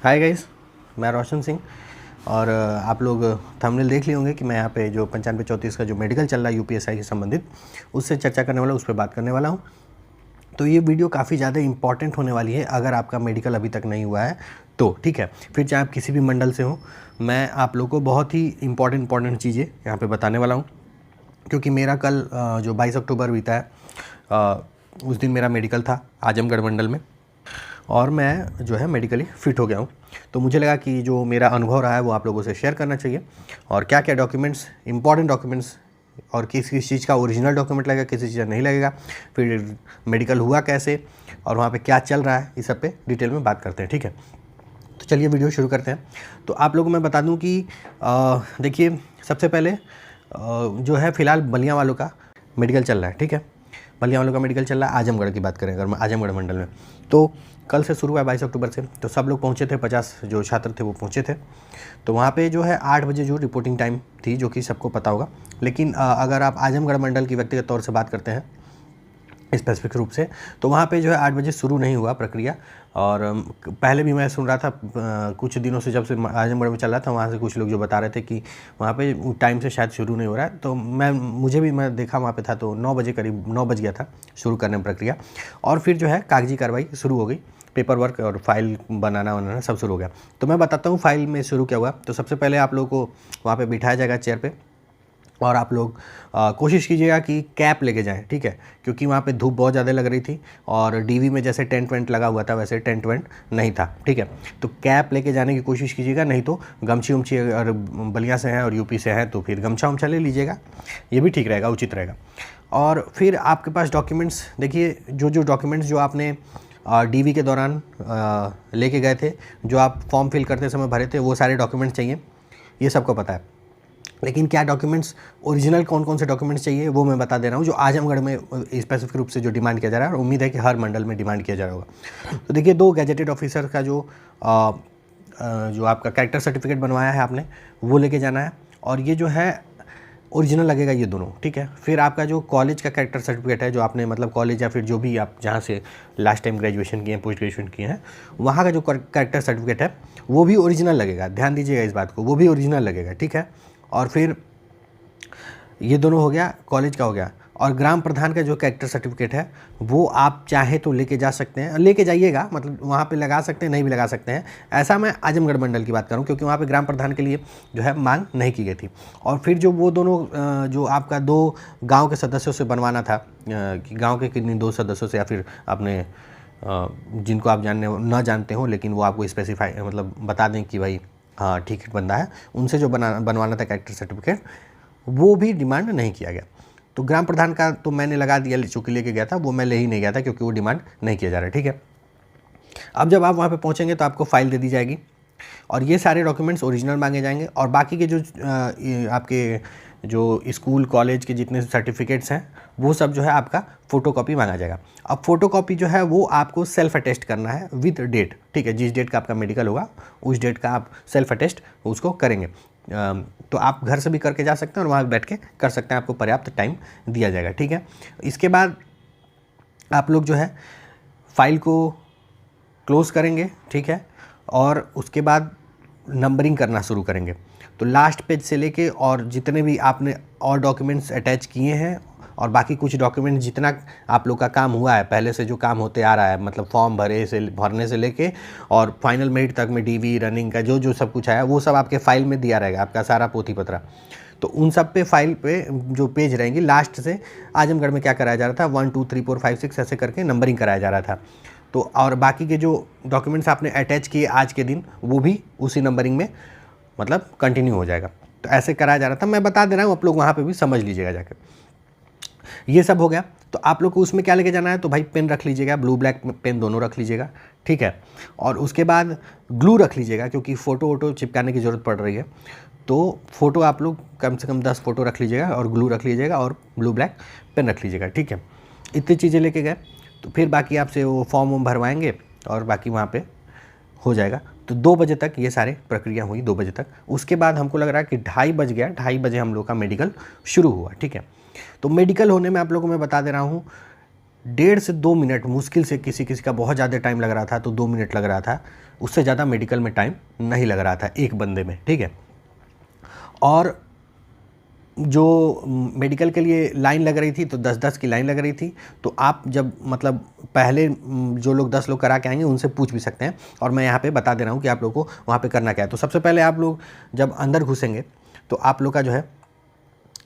Hi guys, मैं रोशन सिंह। और आप लोग थंबनेल देख लिए होंगे कि मैं यहाँ पे जो 9534 का जो मेडिकल चल रहा है यूपीएसआई से संबंधित, उससे चर्चा करने वाला, उस पर बात करने वाला हूँ। तो ये वीडियो काफ़ी ज़्यादा इंपॉर्टेंट होने वाली है अगर आपका मेडिकल अभी तक नहीं हुआ है तो, ठीक है। फिर चाहे आप किसी भी मंडल से हो, मैं आप लोग को बहुत ही इंपॉर्टेंट चीज़ें यहाँ पर बताने वाला हूँ, क्योंकि मेरा कल जो 22 अक्टूबर बीता है उस दिन मेरा मेडिकल था आजमगढ़ मंडल में, और मैं जो है मेडिकली फ़िट हो गया हूँ। तो मुझे लगा कि जो मेरा अनुभव रहा है वो आप लोगों से शेयर करना चाहिए, और क्या क्या डॉक्यूमेंट्स, इंपॉर्टेंट डॉक्यूमेंट्स, और किस किस चीज़ का ओरिजिनल डॉक्यूमेंट लगेगा, किसी चीज़ का नहीं लगेगा, फिर मेडिकल हुआ कैसे और वहाँ पे क्या चल रहा है, इस सब पे डिटेल में बात करते हैं, ठीक है। तो चलिए वीडियो शुरू करते हैं। तो आप लोगों को मैं बता दूँ कि देखिए, सबसे पहले जो है फ़िलहाल बलिया वालों का मेडिकल चल रहा है, ठीक है। बलिया वालों का मेडिकल चल रहा है। आजमगढ़ की बात करें अगर आजमगढ़ मंडल में, तो कल से शुरू हुआ है 22 अक्टूबर से। तो सब लोग पहुंचे थे, 50 जो छात्र थे वो पहुंचे थे। तो वहाँ पे जो है 8 बजे जो रिपोर्टिंग टाइम थी, जो कि सबको पता होगा। लेकिन अगर आप आजमगढ़ मंडल की व्यक्तिगत तौर से बात करते हैं स्पेसिफिक रूप से, तो वहाँ पे जो है 8 बजे शुरू नहीं हुआ प्रक्रिया। और पहले भी मैं सुन रहा था कुछ दिनों से, जब से आजमगढ़ में चल रहा था, वहाँ से कुछ लोग जो बता रहे थे कि वहाँ पे टाइम से शायद शुरू नहीं हो रहा है। तो मैं देखा वहाँ पे था, तो 9 बजे करीब 9 बज गया था शुरू करने में प्रक्रिया। और फिर जो है कागजी कार्रवाई शुरू हो गई, पेपर वर्क और फाइल बनाना सब शुरू हो गया। तो मैं बताता हूँ फाइल में शुरू क्या हुआ। तो सबसे पहले आप लोगों को वहाँ पर बिठाया जाएगा चेयर पर, और आप लोग कोशिश कीजिएगा कि कैप लेके जाएं, ठीक है, क्योंकि वहाँ पे धूप बहुत ज़्यादा लग रही थी, और डीवी में जैसे टेंट वेंट लगा हुआ था वैसे टेंट वेंट नहीं था, ठीक है। तो कैप लेके जाने की कोशिश कीजिएगा, नहीं तो गमछी उमछी, अगर बलिया से हैं और यूपी से हैं तो फिर गमछा उमछा ले लीजिएगा, ये भी ठीक रहेगा, उचित रहेगा। और फिर आपके पास डॉक्यूमेंट्स, देखिए जो डॉक्यूमेंट्स जो आपने डीवी के दौरान लेके गए थे, जो आप फॉर्म फिल करते समय भरे थे, वो सारे डॉक्यूमेंट्स चाहिए, ये सबको पता है। लेकिन क्या डॉक्यूमेंट्स ओरिजिनल, कौन कौन से डॉक्यूमेंट्स चाहिए वो मैं बता दे रहा हूँ, जो आजमगढ़ में स्पेसिफिक रूप से जो डिमांड किया जा रहा है, और उम्मीद है कि हर मंडल में डिमांड किया जा रहा होगा। तो देखिए, 2 गैजेटेड ऑफिसर का जो आपका कैरेक्टर सर्टिफिकेट बनवाया है आपने, वो लेके जाना है, और ये जो है ओरिजिनल लगेगा ये दोनों, ठीक है। फिर आपका जो कॉलेज का कैरेक्टर सर्टिफिकेट है, जो आपने मतलब कॉलेज या फिर जो भी आप जहाँ से लास्ट टाइम ग्रेजुएशन किए हैं, पोस्ट ग्रेजुएशन किए हैं, वहाँ का जो कैरेक्टर सर्टिफिकेट है वो भी ओरिजिनल लगेगा, ध्यान दीजिएगा इस बात को, वो भी ओरिजिनल लगेगा, ठीक है। और फिर ये दोनों हो गया, कॉलेज का हो गया। और ग्राम प्रधान का जो कैरेक्टर सर्टिफिकेट है वो आप चाहे तो लेके जा सकते हैं, लेके जाइएगा, मतलब वहाँ पे लगा सकते हैं, नहीं भी लगा सकते हैं। ऐसा मैं आजमगढ़ मंडल की बात करूँ, क्योंकि वहाँ पे ग्राम प्रधान के लिए जो है मांग नहीं की गई थी। और फिर जो वो दोनों जो आपका 2 गाँव के सदस्यों से बनवाना था, गाँव के किन्हीं 2 सदस्यों से, या फिर अपने जिनको आप न जानते हो, लेकिन वो आपको स्पेसिफाई मतलब बता दें कि भाई हाँ ठीक बंदा है, उनसे जो बनवाना था कैरेक्टर सर्टिफिकेट, वो भी डिमांड नहीं किया गया। तो ग्राम प्रधान का तो मैंने लगा दिया, चूँकि लेके गया था, वो मैं ले ही नहीं गया था, क्योंकि वो डिमांड नहीं किया जा रहा है, ठीक है। अब जब आप वहाँ पे पहुँचेंगे तो आपको फाइल दे दी जाएगी, और ये सारे डॉक्यूमेंट्स ओरिजिनल मांगे जाएंगे, और बाकी के जो आपके जो स्कूल कॉलेज के जितने सर्टिफिकेट्स हैं वो सब जो है आपका फ़ोटोकॉपी मांगा जाएगा। अब फ़ोटोकॉपी जो है वो आपको सेल्फ अटेस्ट करना है विद डेट, ठीक है। जिस डेट का आपका मेडिकल होगा उस डेट का आप सेल्फ अटेस्ट उसको करेंगे। तो आप घर से भी करके जा सकते हैं और वहाँ बैठ के कर सकते हैं, आपको पर्याप्त टाइम दिया जाएगा, ठीक है। इसके बाद आप लोग जो है फाइल को क्लोज़ करेंगे, ठीक है, और उसके बाद नंबरिंग करना शुरू करेंगे। तो लास्ट पेज से लेके और जितने भी आपने और डॉक्यूमेंट्स अटैच किए हैं, और बाकी कुछ डॉक्यूमेंट जितना आप लोग का काम हुआ है, पहले से जो काम होते आ रहा है, मतलब फॉर्म भरने से लेके और फाइनल मेरिट तक में डीवी रनिंग का जो सब कुछ आया, वो सब आपके फाइल में दिया रहेगा, आपका सारा पोथी पत्रा। तो उन सब पे फाइल पे जो पेज रहेंगी, लास्ट से आजमगढ़ में क्या कराया जा रहा था, 1 2 3 4 5 6 ऐसे करके नंबरिंग कराया जा रहा था। तो और बाकी के जो डॉक्यूमेंट्स आपने अटैच किए आज के दिन, वो भी उसी नंबरिंग में मतलब कंटिन्यू हो जाएगा। तो ऐसे कराया जा रहा था, मैं बता दे रहा हूँ, आप लोग वहाँ पे भी समझ लीजिएगा जाकर। ये सब हो गया। तो आप लोग को उसमें क्या लेके जाना है, तो भाई पेन रख लीजिएगा, ब्लू ब्लैक पेन दोनों रख लीजिएगा, ठीक है। और उसके बाद ग्लू रख लीजिएगा, क्योंकि फ़ोटो वोटो चिपकाने की ज़रूरत पड़ रही है। तो फ़ोटो आप लोग कम से कम 10 फ़ोटो रख लीजिएगा, और ग्लू रख लीजिएगा, और ब्लू ब्लैक पेन रख लीजिएगा, ठीक है। इतनी चीज़ें लेके गए, तो फिर बाकी आपसे वो फॉर्म वॉर्म भरवाएंगे, और बाकी वहाँ पे हो जाएगा। तो 2 बजे तक ये सारे प्रक्रिया हुई, 2 बजे तक। उसके बाद हमको लग रहा है कि 2:30 बज गया, 2:30 बजे हम लोग का मेडिकल शुरू हुआ, ठीक है। तो मेडिकल होने में आप लोगों को मैं बता दे रहा हूँ, 1.5 से 2 मिनट मुश्किल से, किसी किसी का बहुत ज़्यादा टाइम लग रहा था तो 2 मिनट लग रहा था, उससे ज़्यादा मेडिकल में टाइम नहीं लग रहा था एक बंदे में, ठीक है। और जो मेडिकल के लिए लाइन लग रही थी तो 10-10 की लाइन लग रही थी। तो आप जब मतलब पहले जो लोग 10 लोग करा के आएंगे उनसे पूछ भी सकते हैं, और मैं यहाँ पे बता दे रहा हूँ कि आप लोगों को वहाँ पे करना क्या है। तो सबसे पहले आप लोग जब अंदर घुसेंगे तो आप लोग का जो है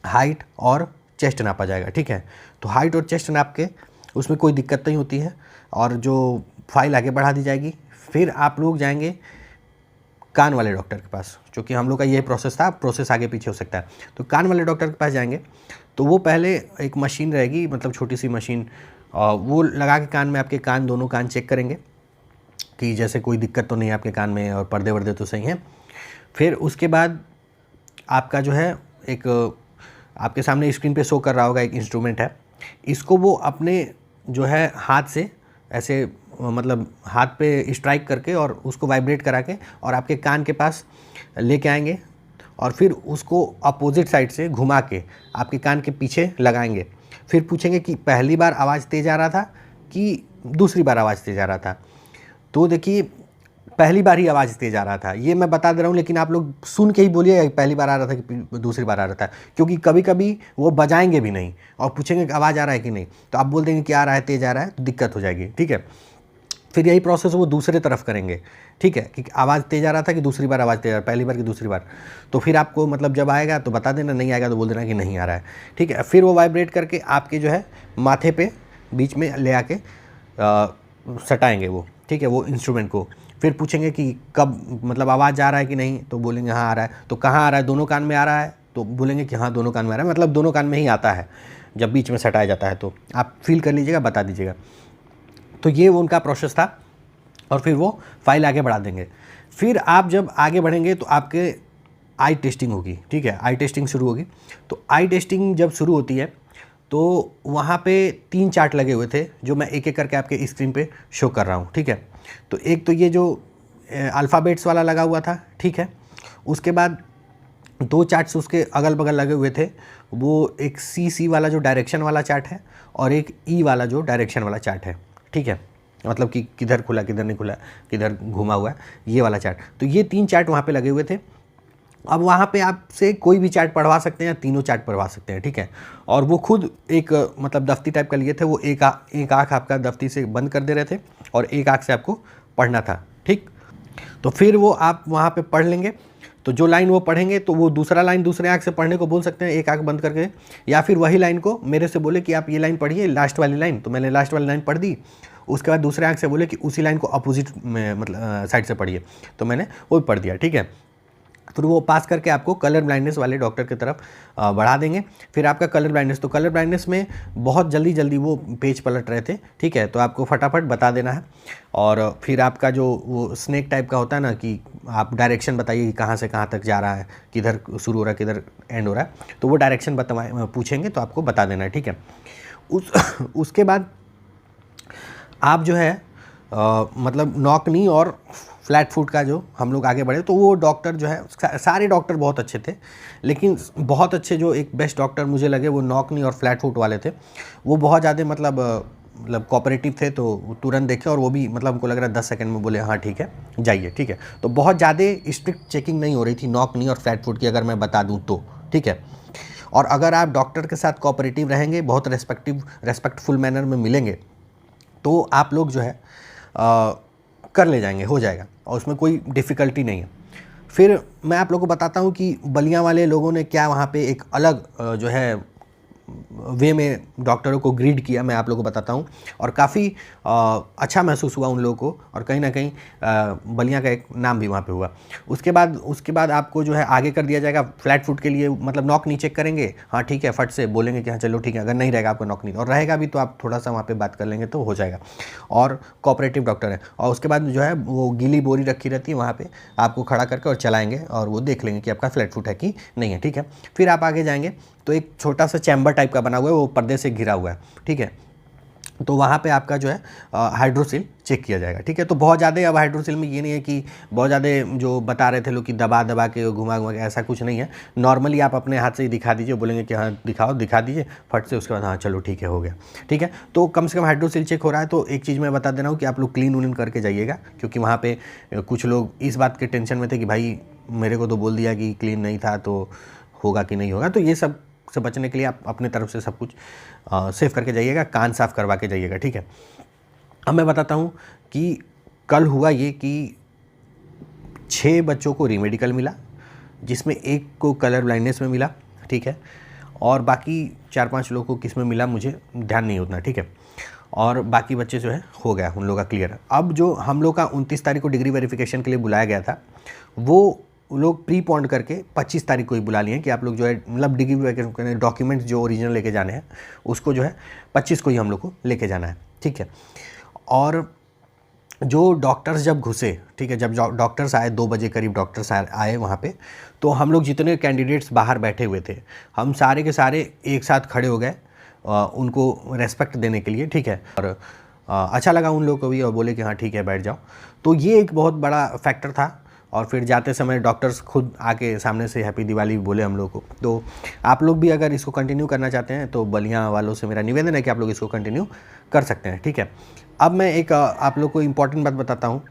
हाइट और चेस्ट नापा जाएगा, ठीक है। तो हाइट और चेस्ट नाप के उसमें कोई दिक्कत नहीं होती है, और जो फाइल आगे बढ़ा दी जाएगी। फिर आप लोग जाएंगे कान वाले डॉक्टर के पास, क्योंकि हम लोग का ये प्रोसेस था, प्रोसेस आगे पीछे हो सकता है। तो कान वाले डॉक्टर के पास जाएंगे तो वो पहले एक मशीन रहेगी, मतलब छोटी सी मशीन, वो लगा के कान में आपके कान, दोनों कान चेक करेंगे कि जैसे कोई दिक्कत तो नहीं है आपके कान में, और पर्दे वर्दे तो सही हैं। फिर उसके बाद आपका जो है एक आपके सामने स्क्रीन पे शो कर रहा होगा एक इंस्ट्रूमेंट है, इसको वो अपने जो है हाथ से ऐसे मतलब हाथ पे स्ट्राइक करके और उसको वाइब्रेट करा के और आपके कान के पास लेके आएंगे, और फिर उसको अपोजिट साइड से घुमा के आपके कान के पीछे लगाएंगे। फिर पूछेंगे कि पहली बार आवाज़ तेज़ आ रहा था कि दूसरी बार आवाज़ तेज़ आ रहा था। तो देखिए पहली बार ही आवाज़ तेज़ आ रहा था, ये मैं बता दे रहा हूँ, लेकिन आप लोग सुन के ही बोलिए पहली बार आ रहा था कि दूसरी बार आ रहा था, क्योंकि कभी कभी वो बजाएंगे भी नहीं और पूछेंगे कि आवाज़ आ रहा है कि नहीं, तो आप बोल देंगे कि आ रहा है, तेज़ आ रहा है, तो दिक्कत हो जाएगी, ठीक है। फिर यही प्रोसेस वो दूसरे तरफ करेंगे, ठीक है, कि आवाज़ तेज़ आ रहा था कि दूसरी बार आवाज़ तेज़ आ रहा है, पहली बार कि दूसरी बार। तो फिर आपको मतलब जब आएगा तो बता देना, नहीं आएगा तो बोल देना कि नहीं आ रहा है, ठीक है। फिर वो वाइब्रेट करके आपके जो है माथे पे बीच में ले आके सटाएंगे वो, ठीक है, वो इंस्ट्रूमेंट को। फिर पूछेंगे कि कब मतलब आवाज़ आ रहा है कि नहीं, तो बोलेंगे हाँ आ रहा है। तो कहाँ आ रहा है, दोनों कान में आ रहा है, तो बोलेंगे कि हाँ दोनों कान में आ रहा है, मतलब दोनों कान में ही आता है जब बीच में सटाया जाता है। तो आप फील कर लीजिएगा, बता दीजिएगा। तो ये वो उनका प्रोसेस था, और फिर वो फाइल आगे बढ़ा देंगे। फिर आप जब आगे बढ़ेंगे तो आपके आई टेस्टिंग होगी, ठीक है, आई टेस्टिंग शुरू होगी। तो आई टेस्टिंग जब शुरू होती है तो वहाँ पे 3 चार्ट लगे हुए थे, जो मैं एक एक करके आपके स्क्रीन पे शो कर रहा हूँ, ठीक है। तो एक तो ये जो अल्फ़ाबेट्स वाला लगा हुआ था, ठीक है। उसके बाद 2 चार्ट्स उसके अगल बगल लगे हुए थे, वो एक सी वाला जो डायरेक्शन वाला चार्ट है, और एक ई वाला जो डायरेक्शन वाला चार्ट है, ठीक है, मतलब कि किधर खुला किधर नहीं खुला, किधर घुमा हुआ है, ये वाला चार्ट। तो ये 3 चार्ट वहाँ पे लगे हुए थे। अब वहाँ पे आपसे कोई भी चार्ट पढ़वा सकते हैं या तीनों चार्ट पढ़वा सकते हैं, ठीक है। और वो खुद एक मतलब दफ्ती टाइप का लिए थे, वो एक आँख आपका दफ्ती से बंद कर दे रहे थे और एक आँख से आपको पढ़ना था, ठीक। तो फिर वो आप वहाँ पे पढ़ लेंगे, तो जो लाइन वो पढ़ेंगे तो वो दूसरा लाइन दूसरे आँख से पढ़ने को बोल सकते हैं एक आँख बंद करके, या फिर वही लाइन को मेरे से बोले कि आप ये लाइन पढ़िए, लास्ट वाली लाइन, तो मैंने लास्ट वाली लाइन पढ़ दी। उसके बाद दूसरे आँख से बोले कि उसी लाइन को अपोजिट में मतलब साइड से पढ़िए, तो मैंने वो पढ़ दिया, ठीक है। फिर वो पास करके आपको कलर ब्लाइंडनेस वाले डॉक्टर की तरफ बढ़ा देंगे। फिर आपका कलर ब्लाइंडनेस, तो कलर ब्लाइंडनेस में बहुत जल्दी वो पेज पलट रहे थे, ठीक है, तो आपको फटाफट बता देना है। और फिर आपका जो वो स्नेक टाइप का होता है ना, कि आप डायरेक्शन बताइए कि कहाँ से कहाँ तक जा रहा है, किधर शुरू हो रहा है किधर एंड हो रहा है, तो वो डायरेक्शन पूछेंगे तो आपको बता देना है, ठीक है। उसके बाद आप जो है मतलब नॉक नी और फ्लैट फुट का जो हम लोग आगे बढ़े, तो वो डॉक्टर जो है सारे डॉक्टर बहुत अच्छे थे, लेकिन बहुत अच्छे जो एक बेस्ट डॉक्टर मुझे लगे वो नॉक नी और फ्लैट फुट वाले थे। वो बहुत ज़्यादा मतलब कोऑपरेटिव थे, तो तुरंत देखे, और वो भी मतलब हमको लग रहा है 10 सेकंड में बोले हाँ ठीक है जाइए, ठीक है। तो बहुत ज़्यादा स्ट्रिक्ट चेकिंग नहीं हो रही थी नॉक नी और फ्लैट फुट की, अगर मैं बता दूँ तो, ठीक है। और अगर आप डॉक्टर के साथ कोऑपरेटिव रहेंगे, बहुत रेस्पेक्टफुल मैनर में मिलेंगे, तो आप लोग जो है कर ले जाएंगे, हो जाएगा, और उसमें कोई डिफ़िकल्टी नहीं है। फिर मैं आप लोगों को बताता हूँ कि बलिया वाले लोगों ने क्या वहाँ पे एक अलग जो है वे में डॉक्टरों को ग्रीड किया, मैं आप लोगों को बताता हूँ, और काफ़ी अच्छा महसूस हुआ उन लोगों को, और कहीं ना कहीं बलिया का एक नाम भी वहाँ पे हुआ। उसके बाद आपको जो है आगे कर दिया जाएगा फ्लैट फुट के लिए, मतलब नॉक नी चेक करेंगे, हाँ ठीक है, फट से बोलेंगे कि हाँ चलो ठीक है, अगर नहीं रहेगा आपका नॉक नी, और रहेगा भी तो आप थोड़ा सा वहाँ पर बात कर लेंगे तो हो जाएगा, और कोऑपरेटिव डॉक्टर है। और उसके बाद जो है वो गीली बोरी रखी रहती है वहाँ पर, आपको खड़ा करके और चलाएँगे, और वो देख लेंगे कि आपका फ्लैट फुट है कि नहीं है, ठीक है। फिर आप आगे जाएंगे तो एक छोटा सा चैम्बर टाइप का बना हुआ है, वो पर्दे से घिरा हुआ है, ठीक है। तो वहाँ पे आपका जो है हाइड्रोसिल चेक किया जाएगा, ठीक है। तो बहुत ज़्यादा अब हाइड्रोसिल में ये नहीं है कि बहुत ज़्यादा जो बता रहे थे लोग कि दबा दबा के घुमा घुमा के, ऐसा कुछ नहीं है। नॉर्मली आप अपने हाथ से ही दिखा दीजिए, बोलेंगे कि हाँ दिखाओ, दिखा दीजिए फट से, उसके बाद हाँ चलो ठीक है हो गया, ठीक है। तो कम से कम हाइड्रोसिल चेक हो रहा है। तो एक चीज़ मैं बता दे रहा हूँ कि आप लोग क्लीन उलिन करके जाइएगा, क्योंकि वहाँ पर कुछ लोग इस बात के टेंशन में थे कि भाई मेरे को तो बोल दिया कि क्लीन नहीं था तो होगा कि नहीं होगा। तो ये सब से बचने के लिए आप अपने तरफ से सब कुछ सेव करके जाइएगा, कान साफ़ करवा के जाइएगा, ठीक है। अब मैं बताता हूँ कि कल हुआ ये कि 6 बच्चों को रीमेडिकल मिला, जिसमें एक को कलर ब्लाइंडनेस में मिला, ठीक है, और बाकी 4-5 लोगों को किस में मिला मुझे ध्यान नहीं उतना, ठीक है। और बाकी बच्चे जो है हो गया उन लोगों का क्लियर। अब जो हम लोग का 29 तारीख को डिग्री वेरिफिकेशन के लिए बुलाया गया था, वो लोग प्री पॉन्ड करके 25 तारीख को ही बुला लिए कि आप लोग जो है मतलब डिग्री वेरिफिकेशन डॉक्यूमेंट्स जो ओरिजिनल लेके जाने हैं उसको जो है 25 को ही हम लोग को लेके जाना है, ठीक है। और जो डॉक्टर्स जब घुसे, ठीक है, जब डॉक्टर्स आए 2 बजे करीब डॉक्टर्स आए वहाँ पे, तो हम लोग जितने कैंडिडेट्स बाहर बैठे हुए थे हम सारे के सारे एक साथ खड़े हो गए उनको रेस्पेक्ट देने के लिए, ठीक है। और अच्छा लगा उन लोगों को भी और बोले कि हाँ ठीक है बैठ जाओ। तो ये एक बहुत बड़ा फैक्टर था। और फिर जाते समय डॉक्टर्स खुद आके सामने से हैप्पी दिवाली बोले हम लोग को। तो आप लोग भी अगर इसको कंटिन्यू करना चाहते हैं तो बलिया वालों से मेरा निवेदन है कि आप लोग इसको कंटिन्यू कर सकते हैं, ठीक है। अब मैं एक आप लोग को इम्पॉर्टेंट बात बताता हूँ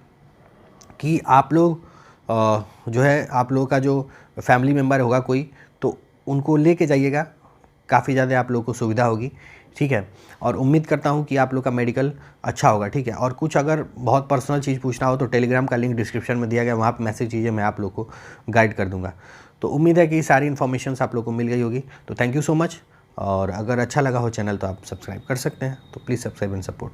कि आप लोग जो है आप लोगों का जो फैमिली मेम्बर होगा कोई, तो उनको लेके जाइएगा, काफ़ी ज़्यादा आप लोगों को सुविधा होगी, ठीक है। और उम्मीद करता हूँ कि आप लोग का मेडिकल अच्छा होगा, ठीक है। और कुछ अगर बहुत पर्सनल चीज़ पूछना हो तो टेलीग्राम का लिंक डिस्क्रिप्शन में दिया गया, वहाँ पर मैसेज कीजिए, मैं आप लोग को गाइड कर दूँगा। तो उम्मीद है कि सारी इन्फॉर्मेशन आप लोग को मिल गई होगी। तो थैंक यू सो मच। और अगर अच्छा लगा हो चैनल तो आप सब्सक्राइब कर सकते हैं, तो प्लीज़ सब्सक्राइब एंड सपोर्ट।